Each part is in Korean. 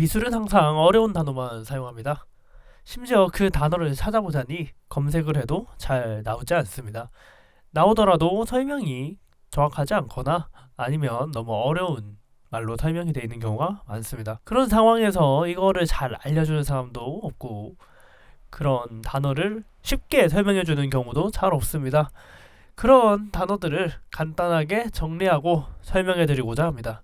미술은 항상 어려운 단어만 사용합니다. 심지어 그 단어를 찾아보자니 검색을 해도 잘 나오지 않습니다. 나오더라도 설명이 정확하지 않거나 아니면 너무 어려운 말로 설명이 되어 있는 경우가 많습니다. 그런 상황에서 이거를 잘 알려주는 사람도 없고 그런 단어를 쉽게 설명해주는 경우도 잘 없습니다. 그런 단어들을 간단하게 정리하고 설명해드리고자 합니다.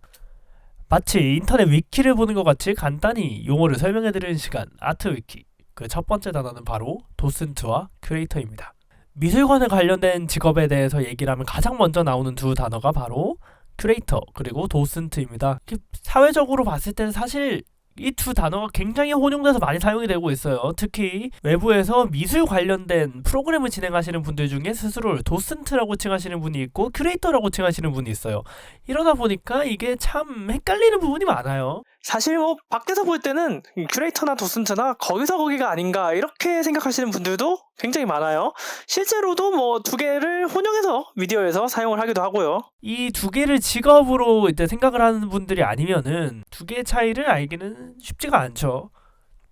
마치 인터넷 위키를 보는 것 같이 간단히 용어를 설명해드리는 시간, 아트 위키. 그 첫 번째 단어는 바로 도슨트와 큐레이터입니다. 미술관에 관련된 직업에 대해서 얘기를 하면 가장 먼저 나오는 두 단어가 바로 큐레이터 그리고 도슨트입니다. 사회적으로 봤을 때는 사실 이 두 단어가 굉장히 혼용돼서 많이 사용이 되고 있어요. 특히 외부에서 미술 관련된 프로그램을 진행하시는 분들 중에 스스로를 도슨트라고 칭하시는 분이 있고 큐레이터라고 칭하시는 분이 있어요. 이러다 보니까 이게 참 헷갈리는 부분이 많아요. 사실 밖에서 볼 때는 큐레이터나 도슨트나 거기서 거기가 아닌가 이렇게 생각하시는 분들도 굉장히 많아요. 실제로도 두 개를 혼용해서 미디어에서 사용을 하기도 하고요. 이 두 개를 직업으로 이제 생각을 하는 분들이 아니면은 두 개의 차이를 알기는 쉽지가 않죠.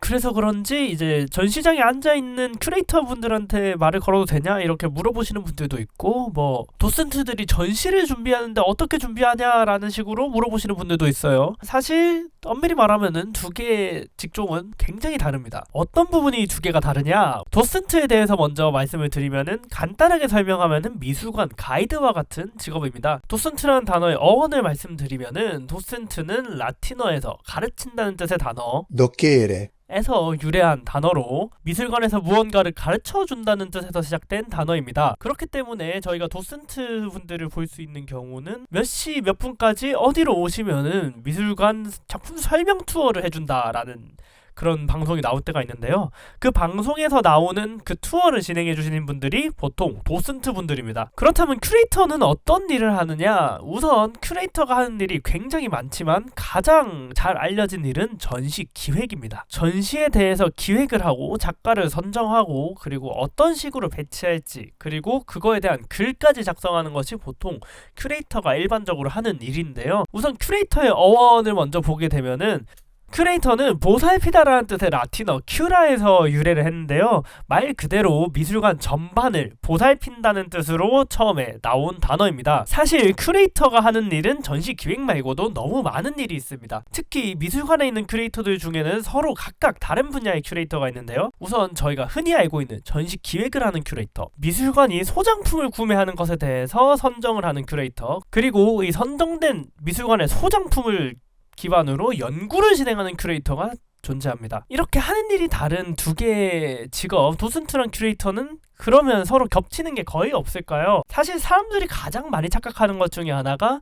그래서 그런지 이제 전시장에 앉아있는 큐레이터 분들한테 말을 걸어도 되냐 이렇게 물어보시는 분들도 있고 도슨트들이 전시를 준비하는데 어떻게 준비하냐라는 식으로 물어보시는 분들도 있어요. 사실 엄밀히 말하면은 두 개의 직종은 굉장히 다릅니다. 어떤 부분이 두 개가 다르냐? 도슨트에 대해서 먼저 말씀을 드리면은 간단하게 설명하면은 미술관 가이드와 같은 직업입니다. 도슨트라는 단어의 어원을 말씀드리면은 도슨트는 라틴어에서 가르친다는 뜻의 단어 docere, 에서 유래한 단어로 미술관에서 무언가를 가르쳐준다는 뜻에서 시작된 단어입니다. 그렇기 때문에 저희가 도슨트 분들을 볼 수 있는 경우는 몇 시 몇 분까지 어디로 오시면은 미술관 작품 설명 투어를 해준다라는 그런 방송이 나올 때가 있는데요. 그 방송에서 나오는 그 투어를 진행해 주시는 분들이 보통 도슨트 분들입니다. 그렇다면 큐레이터는 어떤 일을 하느냐? 우선 큐레이터가 하는 일이 굉장히 많지만 가장 잘 알려진 일은 전시 기획입니다. 전시에 대해서 기획을 하고 작가를 선정하고 그리고 어떤 식으로 배치할지 그리고 그거에 대한 글까지 작성하는 것이 보통 큐레이터가 일반적으로 하는 일인데요. 우선 큐레이터의 어원을 먼저 보게 되면은 큐레이터는 보살피다라는 뜻의 라틴어 큐라에서 유래를 했는데요. 말 그대로 미술관 전반을 보살핀다는 뜻으로 처음에 나온 단어입니다. 사실 큐레이터가 하는 일은 전시 기획 말고도 너무 많은 일이 있습니다. 특히 미술관에 있는 큐레이터들 중에는 서로 각각 다른 분야의 큐레이터가 있는데요. 우선 저희가 흔히 알고 있는 전시 기획을 하는 큐레이터, 미술관이 소장품을 구매하는 것에 대해서 선정을 하는 큐레이터, 그리고 이 선정된 미술관의 소장품을 기반으로 연구를 진행하는 큐레이터가 존재합니다. 이렇게 하는 일이 다른 두 개의 직업, 도슨트랑 큐레이터는 그러면 서로 겹치는 게 거의 없을까요? 사실 사람들이 가장 많이 착각하는 것 중에 하나가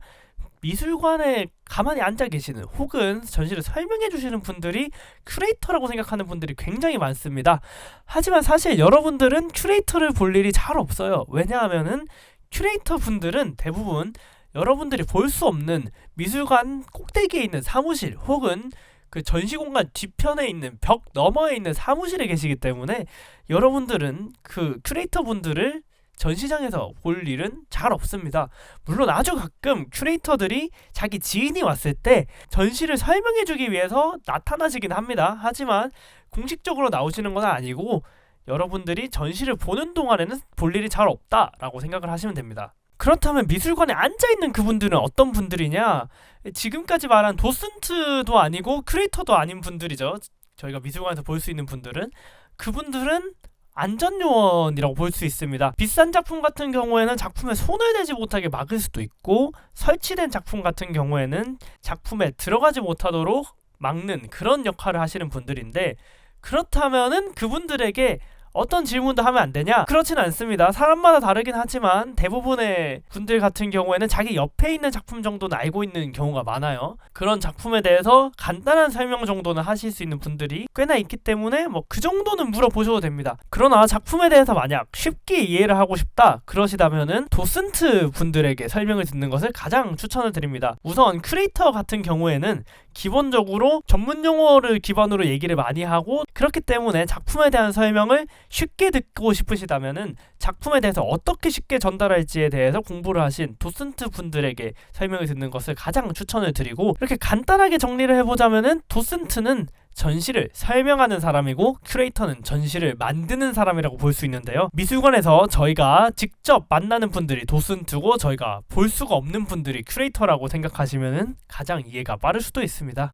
미술관에 가만히 앉아 계시는 혹은 전시를 설명해 주시는 분들이 큐레이터라고 생각하는 분들이 굉장히 많습니다. 하지만 사실 여러분들은 큐레이터를 볼 일이 잘 없어요. 왜냐하면은 큐레이터 분들은 대부분 여러분들이 볼 수 없는 미술관 꼭대기에 있는 사무실 혹은 그 전시공간 뒤편에 있는 벽 너머에 있는 사무실에 계시기 때문에 여러분들은 그 큐레이터 분들을 전시장에서 볼 일은 잘 없습니다. 물론 아주 가끔 큐레이터들이 자기 지인이 왔을 때 전시를 설명해주기 위해서 나타나시긴 합니다. 하지만 공식적으로 나오시는 건 아니고 여러분들이 전시를 보는 동안에는 볼 일이 잘 없다라고 생각을 하시면 됩니다. 그렇다면 미술관에 앉아있는 그분들은 어떤 분들이냐? 지금까지 말한 도슨트도 아니고 큐레이터도 아닌 분들이죠. 저희가 미술관에서 볼 수 있는 분들은 그분들은 안전요원이라고 볼 수 있습니다. 비싼 작품 같은 경우에는 작품에 손을 대지 못하게 막을 수도 있고 설치된 작품 같은 경우에는 작품에 들어가지 못하도록 막는 그런 역할을 하시는 분들인데 그렇다면은 그분들에게 어떤 질문도 하면 안 되냐? 그렇진 않습니다. 사람마다 다르긴 하지만 대부분의 분들 같은 경우에는 자기 옆에 있는 작품 정도는 알고 있는 경우가 많아요. 그런 작품에 대해서 간단한 설명 정도는 하실 수 있는 분들이 꽤나 있기 때문에 그 정도는 물어보셔도 됩니다. 그러나 작품에 대해서 만약 쉽게 이해를 하고 싶다 그러시다면은 도슨트 분들에게 설명을 듣는 것을 가장 추천을 드립니다. 우선 큐레이터 같은 경우에는 기본적으로 전문 용어를 기반으로 얘기를 많이 하고 그렇기 때문에 작품에 대한 설명을 쉽게 듣고 싶으시다면은 작품에 대해서 어떻게 쉽게 전달할지에 대해서 공부를 하신 도슨트 분들에게 설명을 듣는 것을 가장 추천을 드리고, 이렇게 간단하게 정리를 해보자면은 도슨트는 전시를 설명하는 사람이고 큐레이터는 전시를 만드는 사람이라고 볼 수 있는데요. 미술관에서 저희가 직접 만나는 분들이 도슨트고 저희가 볼 수가 없는 분들이 큐레이터라고 생각하시면은 가장 이해가 빠를 수도 있습니다.